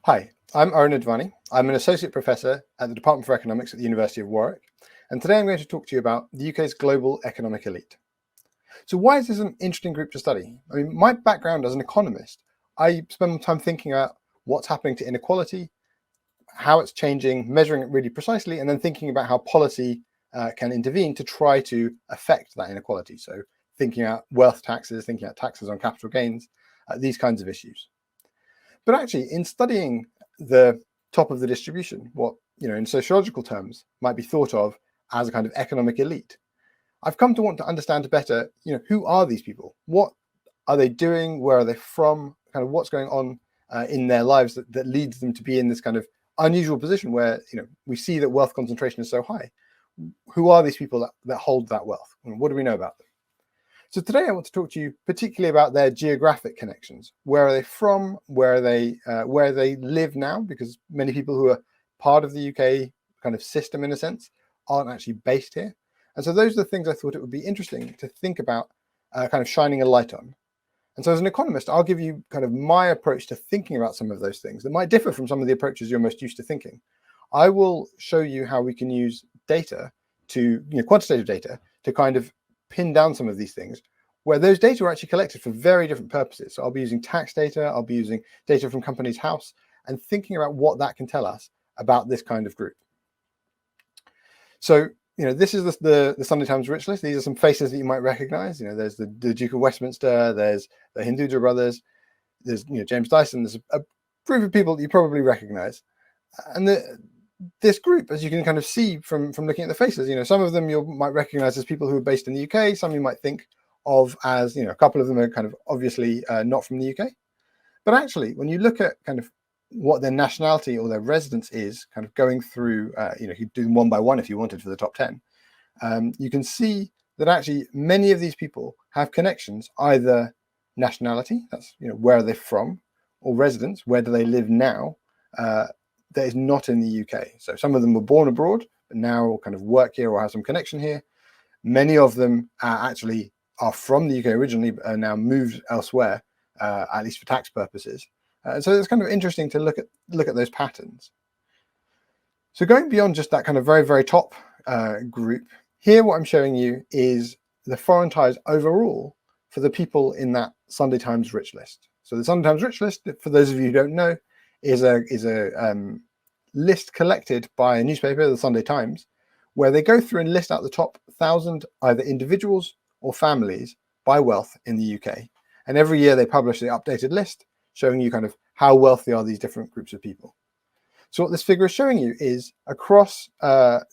Hi, I'm Arun Advani. I'm an associate professor at the Department for Economics at the University of Warwick, and today I'm going to talk to you about the UK's global economic elite. So why is this an interesting group to study? I mean, my background as an economist, I spend time thinking about what's happening to inequality, how it's changing, measuring it really precisely, and then thinking about how policy can intervene to try to affect that inequality. So thinking about wealth taxes, thinking about taxes on capital gains, these kinds of issues. But actually, in studying the top of the distribution, what in sociological terms might be thought of as a kind of economic elite, I've come to want to understand better, who are these people? What are they doing? Where are they from? Kind of what's going on in their lives that leads them to be in this kind of unusual position where we see that wealth concentration is so high. Who are these people that hold that wealth? And what do we know about them? So today I want to talk to you particularly about their geographic connections. Where are they from? Where they live now? Because many people who are part of the UK kind of system, in a sense, aren't actually based here. And so those are the things I thought it would be interesting to think about kind of shining a light on. And so as an economist, I'll give you kind of my approach to thinking about some of those things that might differ from some of the approaches you're most used to thinking. I will show you how we can use data to, quantitative data, to kind of pin down some of these things where those data are actually collected for very different purposes. So I'll be using tax data, I'll be using data from Companies House, and thinking about what that can tell us about this kind of group. So, this is the Sunday Times rich list. These are some faces that you might recognize. There's the Duke of Westminster, there's the Hinduja brothers, there's James Dyson. There's a group of people that you probably recognize. And this group, as you can kind of see from looking at the faces, some of them you might recognize as people who are based in the UK. Some you might think of as, a couple of them are kind of obviously not from the UK. But actually, when you look at kind of what their nationality or their residence is, kind of going through, you could do them one by one if you wanted for the top 10, you can see that actually many of these people have connections, either nationality, that's, where are they from, or residence, where do they live now, that is not in the UK. So some of them were born abroad, but now kind of work here or have some connection here. Many of them actually are from the UK originally, but are now moved elsewhere, at least for tax purposes. So it's kind of interesting to look at those patterns. So going beyond just that kind of very, very top group, here what I'm showing you is the foreign ties overall for the people in that Sunday Times rich list. So the Sunday Times rich list, for those of you who don't know, is a list collected by a newspaper, the Sunday Times, where they go through and list out the top 1,000 either individuals or families by wealth in the UK. And every year they publish the updated list showing you kind of how wealthy are these different groups of people. So what this figure is showing you is across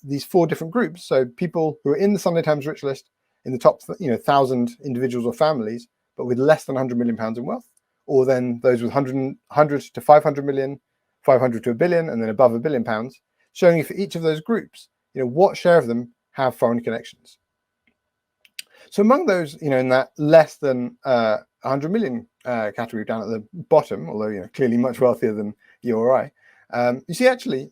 these 4 different groups, so people who are in the Sunday Times rich list in the top 1,000 individuals or families, but with less than £100 million in wealth, or then those with 100 to 500 million, 500 to a billion, and then above £1 billion, showing you for each of those groups, what share of them have foreign connections. So among those, in that less than 100 million category down at the bottom, although clearly much wealthier than you or I, you see actually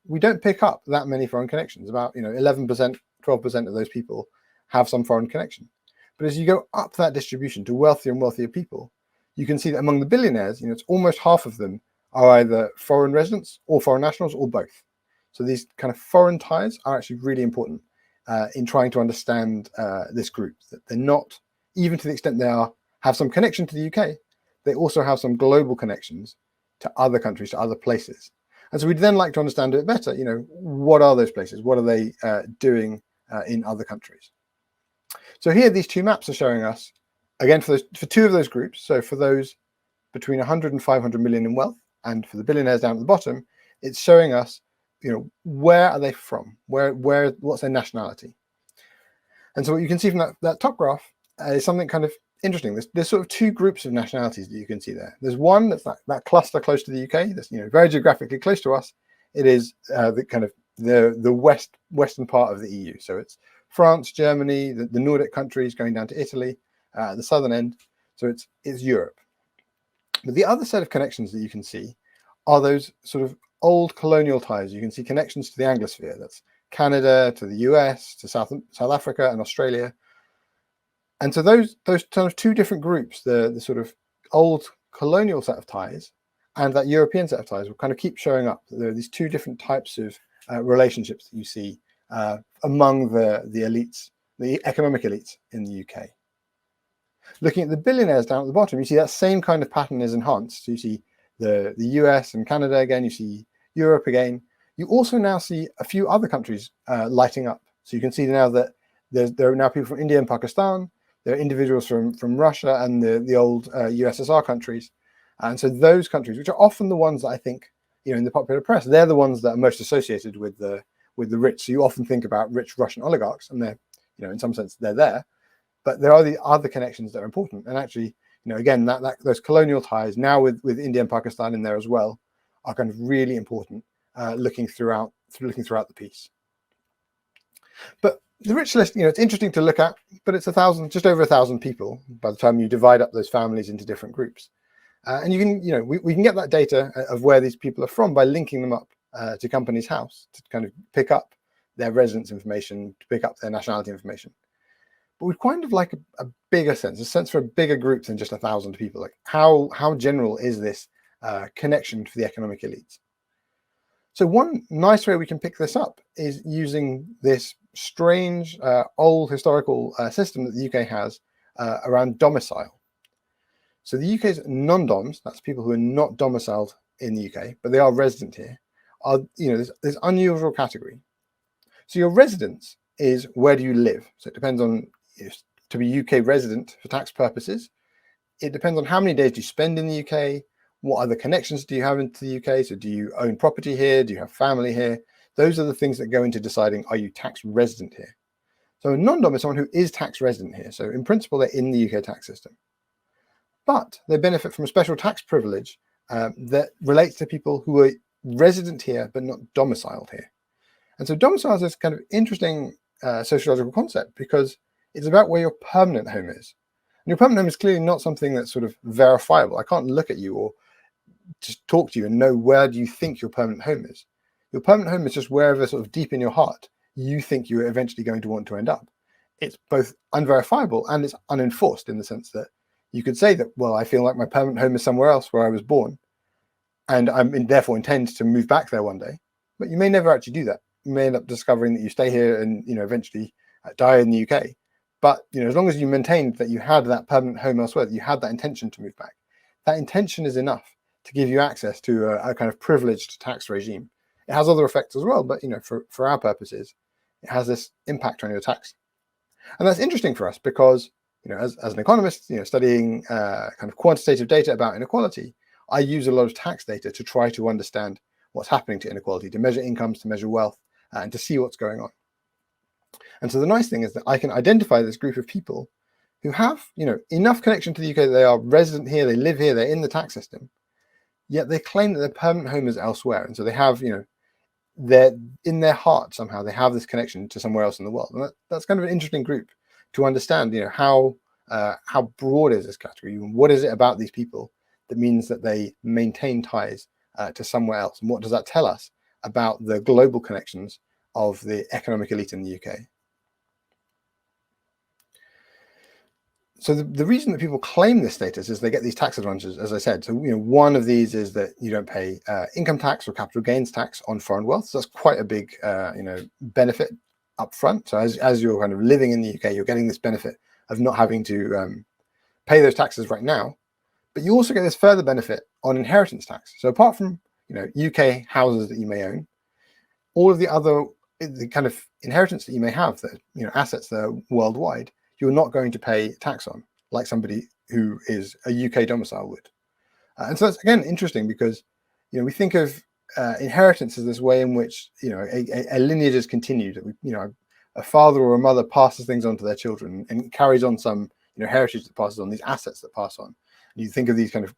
we don't pick up that many foreign connections. About 11%, 12% of those people have some foreign connection. But as you go up that distribution to wealthier and wealthier people, you can see that among the billionaires, it's almost half of them are either foreign residents or foreign nationals or both. So these kind of foreign ties are actually really important in trying to understand this group. That they're not, even to the extent they have some connection to the UK, they also have some global connections to other countries, to other places. And so we'd then like to understand it better. What are those places? What are they doing in other countries? So here, these 2 maps are showing us, again, for 2 of those groups. So for those between 100 and 500 million in wealth, and for the billionaires down at the bottom, it's showing us, where are they from? What's their nationality? And so what you can see from that top graph is something kind of interesting. There's sort of 2 groups of nationalities that you can see there. There's one that's that cluster close to the UK, that's very geographically close to us. It is the kind of the western part of the EU. So it's France, Germany, the Nordic countries going down to Italy, the southern end. So it's Europe. But the other set of connections that you can see are those sort of old colonial ties. You can see connections to the anglosphere. That's Canada, to the US, to South Africa and Australia. And so those kind of 2 different groups, the sort of old colonial set of ties and that European set of ties will kind of keep showing up. There are these two different types of relationships that you see among the elites, the economic elites in the UK. Looking at the billionaires down at the bottom, you see that same kind of pattern is enhanced. So you see the US and Canada again, you see Europe again. You also now see a few other countries lighting up. So you can see now that there are now people from India and Pakistan, there are individuals from Russia and the old USSR countries. And so those countries, which are often the ones that I think, in the popular press, they're the ones that are most associated with the rich. So you often think about rich Russian oligarchs, and they're, in some sense, they're there. But there are the other connections that are important. And actually, again, those colonial ties now with India and Pakistan in there as well are kind of really important, looking throughout the piece. But the rich list, it's interesting to look at, but it's just over 1,000 people by the time you divide up those families into different groups. And you can, we can get that data of where these people are from by linking them up to Companies House to kind of pick up their residence information, to pick up their nationality information. But we'd kind of like a bigger sense, a sense for a bigger group than just 1,000 people. Like how general is this connection for the economic elites? So one nice way we can pick this up is using this strange old historical system that the UK has around domicile. So the UK's non-doms, that's people who are not domiciled in the UK, but they are resident here, are, this unusual category. So your residence is where do you live? So it depends on, to be UK resident for tax purposes, it depends on how many days you spend in the UK, what other connections do you have into the UK? So do you own property here? Do you have family here? Those are the things that go into deciding, are you tax resident here? So a non-dom is someone who is tax resident here. So in principle, they're in the UK tax system. But they benefit from a special tax privilege that relates to people who are resident here, but not domiciled here. And so domicile is this kind of interesting sociological concept because it's about where your permanent home is. And your permanent home is clearly not something that's sort of verifiable. I can't look at you or just talk to you and know where do you think your permanent home is. Your permanent home is just wherever sort of deep in your heart you think you're eventually going to want to end up. It's both unverifiable and it's unenforced in the sense that you could say that, well, I feel like my permanent home is somewhere else where I was born and therefore intend to move back there one day. But you may never actually do that. You may end up discovering that you stay here and eventually die in the UK. But as long as you maintained that you had that permanent home elsewhere, that you had that intention to move back, that intention is enough to give you access to a kind of privileged tax regime. It has other effects as well, but for our purposes, it has this impact on your tax. And that's interesting for us because as an economist, studying kind of quantitative data about inequality, I use a lot of tax data to try to understand what's happening to inequality, to measure incomes, to measure wealth, and to see what's going on. And so the nice thing is that I can identify this group of people who have, enough connection to the UK that they are resident here, they live here, they're in the tax system, yet they claim that their permanent home is elsewhere. And so they have, they're in their heart somehow, they have this connection to somewhere else in the world. And that's kind of an interesting group to understand, how broad is this category? What is it about these people that means that they maintain ties to somewhere else? And what does that tell us about the global connections of the economic elite in the UK? So the reason that people claim this status is they get these tax advantages, as I said. So one of these is that you don't pay income tax or capital gains tax on foreign wealth. So that's quite a big benefit up front. So as you're kind of living in the UK, you're getting this benefit of not having to pay those taxes right now. But you also get this further benefit on inheritance tax. So apart from UK houses that you may own, all of the other kind of inheritance that you may have, that assets that are worldwide, you're not going to pay tax on, like somebody who is a UK domicile would. And so that's, again, interesting because, we think of inheritance as this way in which, a lineage is continued. That a father or a mother passes things on to their children and carries on some, heritage that passes on, these assets that pass on. And you think of these kind of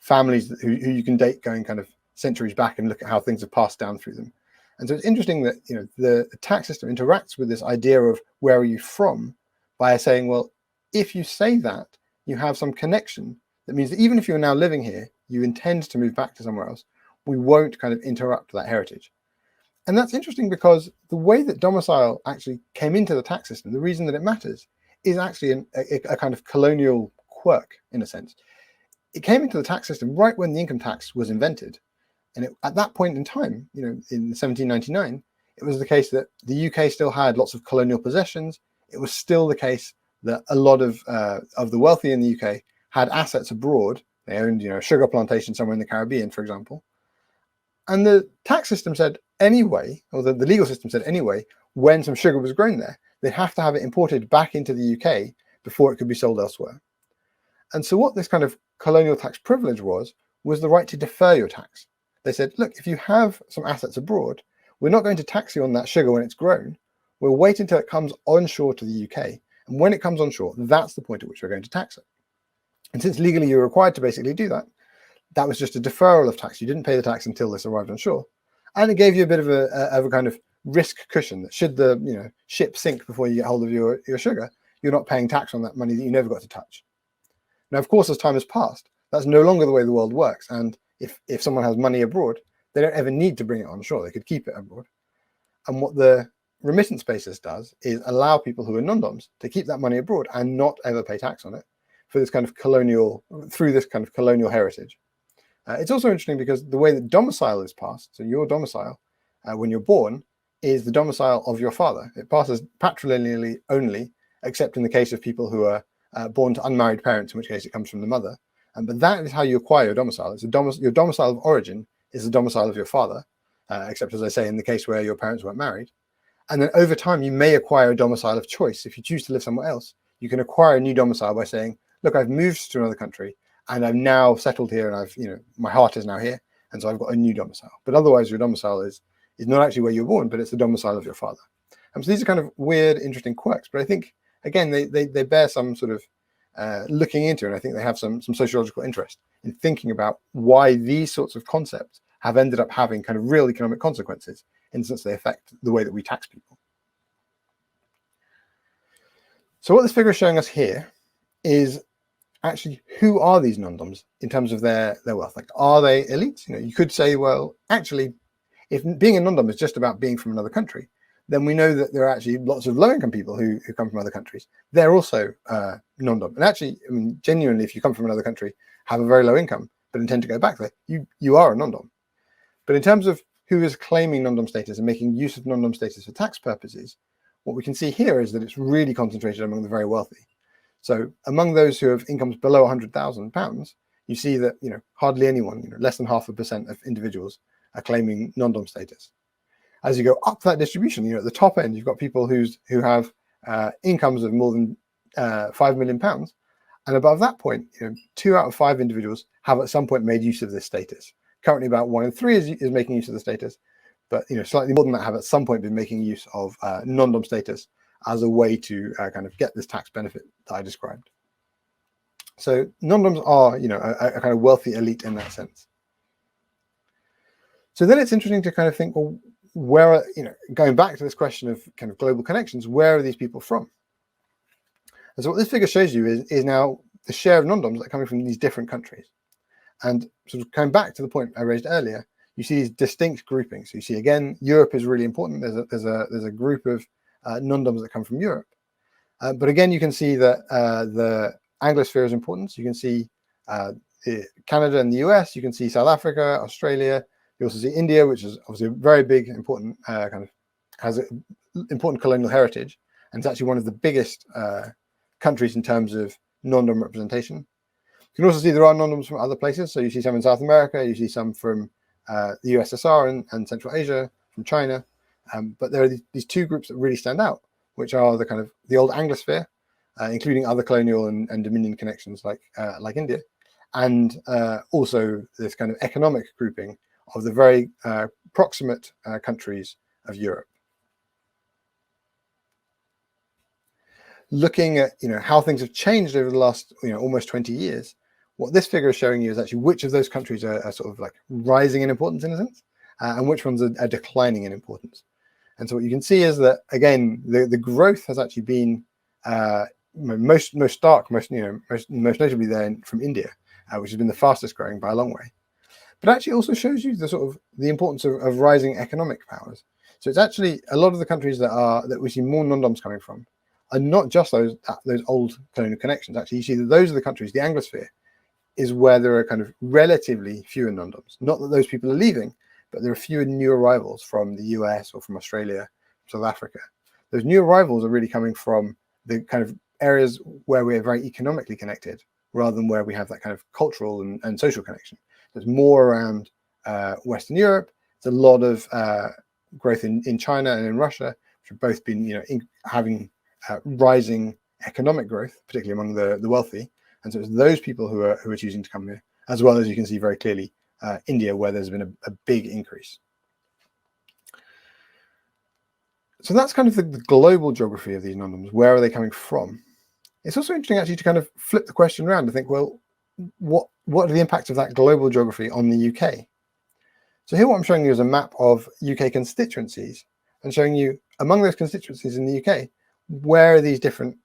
families who you can date going kind of centuries back and look at how things have passed down through them. And so it's interesting that, the tax system interacts with this idea of where are you from, by saying, well, if you say that, you have some connection. That means that even if you're now living here, you intend to move back to somewhere else, we won't kind of interrupt that heritage. And that's interesting because the way that domicile actually came into the tax system, the reason that it matters, is actually a kind of colonial quirk, in a sense. it came into the tax system right when the income tax was invented. And at that point in time, in 1799, it was the case that the UK still had lots of colonial possessions. It was still the case that a lot of the wealthy in the UK had assets abroad. They owned, a sugar plantation somewhere in the Caribbean, for example. And the tax system said anyway, or the legal system said anyway, when some sugar was grown there, they'd have to have it imported back into the UK before it could be sold elsewhere. And so what this kind of colonial tax privilege was the right to defer your tax. They said, look, if you have some assets abroad, we're not going to tax you on that sugar when it's grown. We'll wait until it comes onshore to the UK. And when it comes onshore, that's the point at which we're going to tax it. And since legally you're required to basically do that, that was just a deferral of tax. You didn't pay the tax until this arrived on shore. And it gave you a bit of a kind of risk cushion that should the ship sink before you get hold of your sugar, you're not paying tax on that money that you never got to touch. Now, of course, as time has passed, that's no longer the way the world works. And if someone has money abroad, they don't ever need to bring it on shore. They could keep it abroad. And what the remittance basis does is allow people who are non-doms to keep that money abroad and not ever pay tax on it through this kind of colonial heritage. It's also interesting because the way that domicile is passed, so your domicile, when you're born, is the domicile of your father. It passes patrilineally only, except in the case of people who are born to unmarried parents, in which case it comes from the mother. But that is how you acquire your domicile. Your domicile of origin is the domicile of your father, except, as I say, in the case where your parents weren't married. And then over time, you may acquire a domicile of choice. If you choose to live somewhere else, you can acquire a new domicile by saying, look, I've moved to another country and I'm now settled here and my heart is now here. And so I've got a new domicile. But otherwise, your domicile is not actually where you're born, but it's the domicile of your father. So these are kind of weird, interesting quirks. But I think, again, they bear some sort of looking into, and I think they have some sociological interest in thinking about why these sorts of concepts have ended up having kind of real economic consequences, in the sense they affect the way that we tax people. So what this figure is showing us here is actually who are these non-doms in terms of their wealth. Like, are they elites? You could say, well, actually, if being a non-dom is just about being from another country, then we know that there are actually lots of low-income people who come from other countries. They're also non-dom. And actually, genuinely, if you come from another country, have a very low income, but intend to go back there, you are a non-dom. But in terms of who is claiming non-dom status and making use of non-dom status for tax purposes, what we can see here is that it's really concentrated among the very wealthy. So among those who have incomes below £100,000, you see that hardly anyone, less than 0.5% of individuals are claiming non-dom status. As you go up that distribution, at the top end, you've got people who have incomes of more than £5 million, and above that point, 2 out of 5 individuals have at some point made use of this status. Currently, about 1 in 3 is making use of the status, but slightly more than that have at some point been making use of non-dom status as a way to kind of get this tax benefit that I described. So non-doms are, a kind of wealthy elite in that sense. So then it's interesting to kind of think, well, where, going back to this question of kind of global connections, where are these people from? And so what this figure shows you is now the share of non-doms that are coming from these different countries. And sort of coming back to the point I raised earlier, you see these distinct groupings. So you see, again, Europe is really important. There's a group of non-doms that come from Europe. But again, you can see that the anglosphere is important. So you can see Canada and the US. You can see South Africa, Australia. You also see India, which is obviously a very big, important has an important colonial heritage, and it's actually one of the biggest countries in terms of non-dom representation. You can also see there are non-doms from other places. So you see some in South America, you see some from the USSR and Central Asia, from China. But there are these 2 groups that really stand out, which are the old anglosphere, including other colonial and dominion connections like India, and also this kind of economic grouping of the very proximate countries of Europe. Looking at how things have changed over the last almost 20 years, what this figure is showing you is actually which of those countries are sort of like rising in importance in a sense, and which ones are declining in importance. And so what you can see is that, again, the growth has actually been most stark, most notably there from India, which has been the fastest growing by a long way. But actually also shows you the importance of rising economic powers. So it's actually a lot of the countries that we see more non-doms coming from are not just those old colonial connections. Actually, you see that those are the countries, the anglosphere, is where there are kind of relatively fewer non-doms. Not that those people are leaving, but there are fewer new arrivals from the US or from Australia, South Africa. Those new arrivals are really coming from the kind of areas where we're very economically connected, rather than where we have that kind of cultural and social connection. There's more around Western Europe. There's a lot of growth in China and in Russia, which have both been, having rising economic growth, particularly among the wealthy. And so it's those people who are choosing to come here, as well as you can see very clearly India, where there's been a big increase. So that's kind of the global geography of these non-doms. Where are they coming from? It's also interesting actually to kind of flip the question around to think, well, what are the impacts of that global geography on the UK? So here what I'm showing you is a map of UK constituencies and showing you among those constituencies in the UK, where are these different,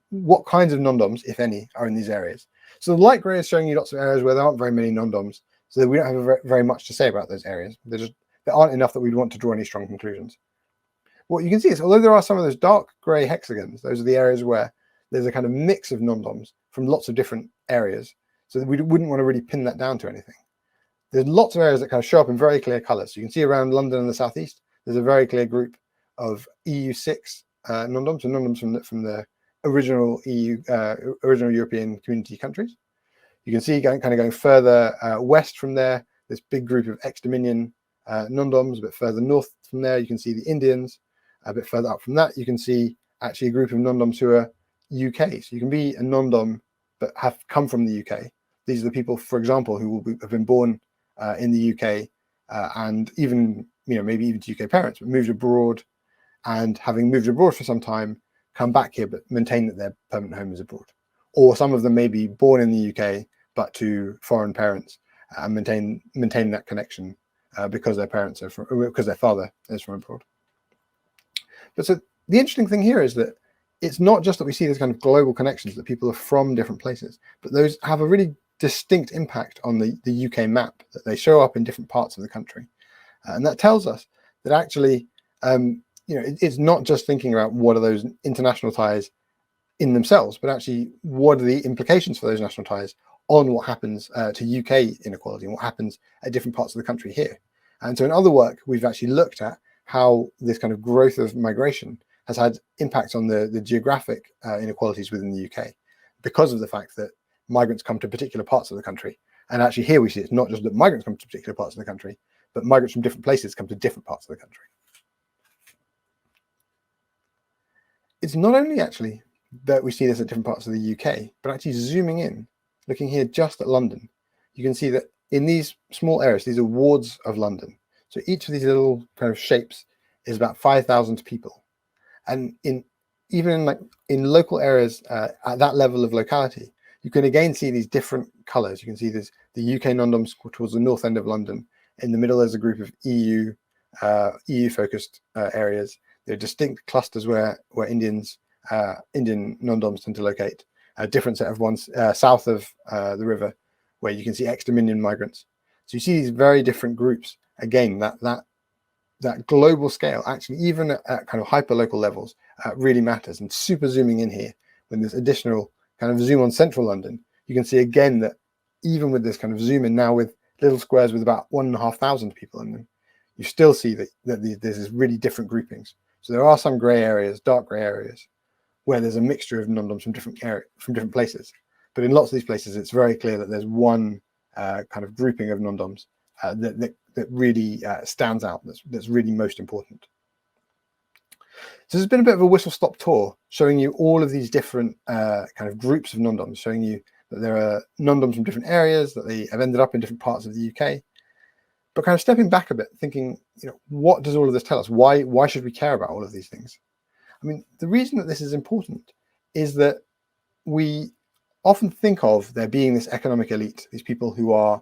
what kinds of non-doms, if any, are in these areas. So the light grey is showing you lots of areas where there aren't very many non-doms, so we don't have very much to say about those areas. There aren't enough that we'd want to draw any strong conclusions. What you can see is, although there are some of those dark grey hexagons, those are the areas where there's a kind of mix of non-doms from lots of different areas, so that we wouldn't want to really pin that down to anything. There's lots of areas that kind of show up in very clear colours. So you can see around London and the southeast, there's a very clear group of EU6 non-doms, and non-doms from the original original European community countries. You can see going further west from there, this big group of ex-Dominion non-doms. A bit further north from there, you can see the Indians. A bit further up from that, you can see actually a group of non-doms who are UK. So you can be a non-dom but have come from the UK. These are the people, for example, who have been born in the UK and even, maybe even to UK parents, but moved abroad, and having moved abroad for some time, come back here but maintain that their permanent home is abroad. Or some of them may be born in the UK but to foreign parents and maintain that connection because their parents are because their father is from abroad. But so the interesting thing here is that it's not just that we see these kind of global connections, that people are from different places, but those have a really distinct impact on the UK map, that they show up in different parts of the country. And that tells us that actually, it's not just thinking about what are those international ties in themselves, but actually what are the implications for those national ties on what happens to UK inequality and what happens at different parts of the country here. And so in other work, we've actually looked at how this kind of growth of migration has had impacts on the geographic inequalities within the UK, because of the fact that migrants come to particular parts of the country. And actually here we see it's not just that migrants come to particular parts of the country, but migrants from different places come to different parts of the country. It's not only actually that we see this at different parts of the UK, but actually zooming in, looking here just at London, you can see that in these small areas, these are wards of London. So each of these little kind of shapes is about 5,000 people. And even in local areas at that level of locality, you can again see these different colours. You can see the UK non-doms towards the north end of London. In the middle, there's a group of EU-focused areas. There are distinct clusters where Indian non-doms tend to locate. A different set of ones south of the river, where you can see ex-Dominion migrants. So you see these very different groups. Again, that global scale, actually, even at kind of hyper-local levels, really matters. And super zooming in here, when there's additional kind of zoom on central London, you can see again that even with this kind of zoom in now with little squares with about 1,500 people in them, you still see that there's this really different groupings. So there are some grey areas, dark grey areas, where there's a mixture of non-doms from different places. But in lots of these places, it's very clear that there's one kind of grouping of non-doms that really stands out, that's really most important. So there's been a bit of a whistle-stop tour showing you all of these different kind of groups of non-doms, showing you that there are non-doms from different areas, that they have ended up in different parts of the UK. But kind of stepping back a bit, thinking, what does all of this tell us? Why should we care about all of these things? I mean, the reason that this is important is that we often think of there being this economic elite, these people who are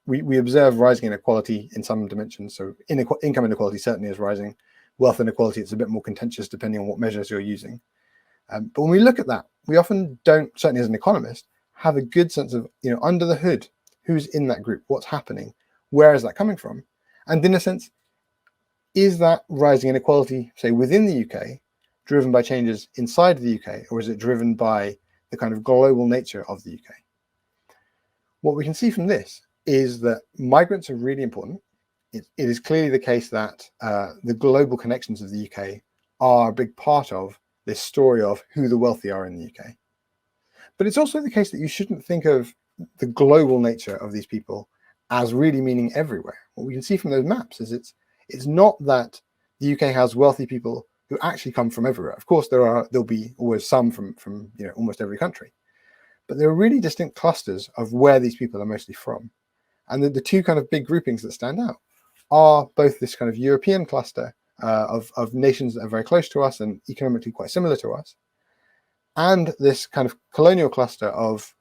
we observe rising inequality in some dimensions. So income inequality certainly is rising. Wealth inequality, it's a bit more contentious depending on what measures you're using. But when we look at that, we often don't, certainly as an economist, have a good sense of, under the hood, who's in that group, what's happening, where is that coming from? And in a sense, is that rising inequality, say, within the UK, driven by changes inside the UK, or is it driven by the kind of global nature of the UK? What we can see from this is that migrants are really important. It is clearly the case that the global connections of the UK are a big part of this story of who the wealthy are in the UK. But it's also the case that you shouldn't think of the global nature of these people as really meaning everywhere. What we can see from those maps is it's not that the UK has wealthy people who actually come from everywhere. Of course, there'll be always some from almost every country, but there are really distinct clusters of where these people are mostly from. And the two kind of big groupings that stand out are both this kind of European cluster of nations that are very close to us and economically quite similar to us, and this kind of colonial cluster of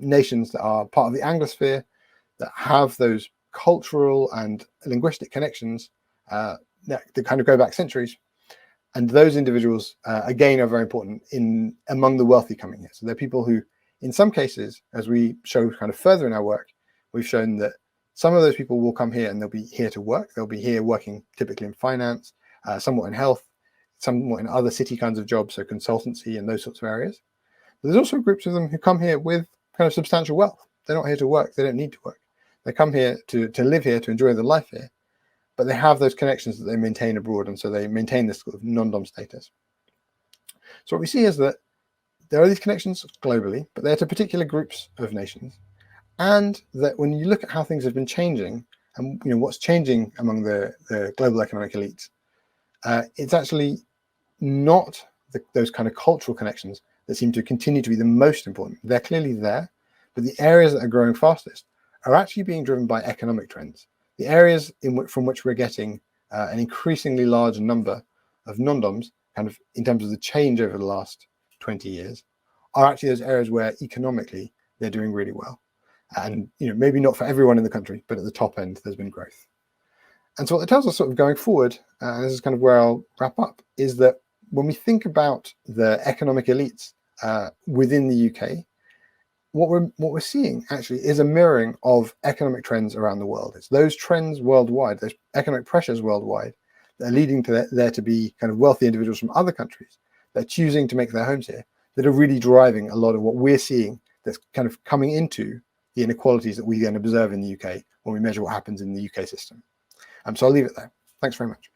nations that are part of the anglosphere, that have those cultural and linguistic connections that kind of go back centuries. And those individuals, again, are very important among the wealthy coming here. So they're people who, in some cases, as we show kind of further in our work, we've shown that some of those people will come here and they'll be here to work. They'll be here working typically in finance, somewhat in health, somewhat in other city kinds of jobs, so consultancy and those sorts of areas. But there's also groups of them who come here with kind of substantial wealth. They're not here to work. They don't need to work. They come here to live here, to enjoy their life here, but they have those connections that they maintain abroad, and so they maintain this sort of non-dom status. So what we see is that there are these connections globally, but they're to particular groups of nations, and that when you look at how things have been changing and what's changing among the global economic elites, it's actually not those kind of cultural connections that seem to continue to be the most important. They're clearly there, but the areas that are growing fastest are actually being driven by economic trends. The areas from which we're getting an increasingly large number of non-doms, kind of in terms of the change over the last 20 years, are actually those areas where economically they're doing really well. And maybe not for everyone in the country, but at the top end there's been growth. And so what it tells us sort of going forward, and this is kind of where I'll wrap up, is that when we think about the economic elites within the UK, what we're seeing actually is a mirroring of economic trends around the world. It's those trends worldwide, those economic pressures worldwide, that are leading to there to be kind of wealthy individuals from other countries that are choosing to make their homes here, that are really driving a lot of what we're seeing that's kind of coming into the inequalities that we then observe in the UK when we measure what happens in the UK system. So I'll leave it there. Thanks very much.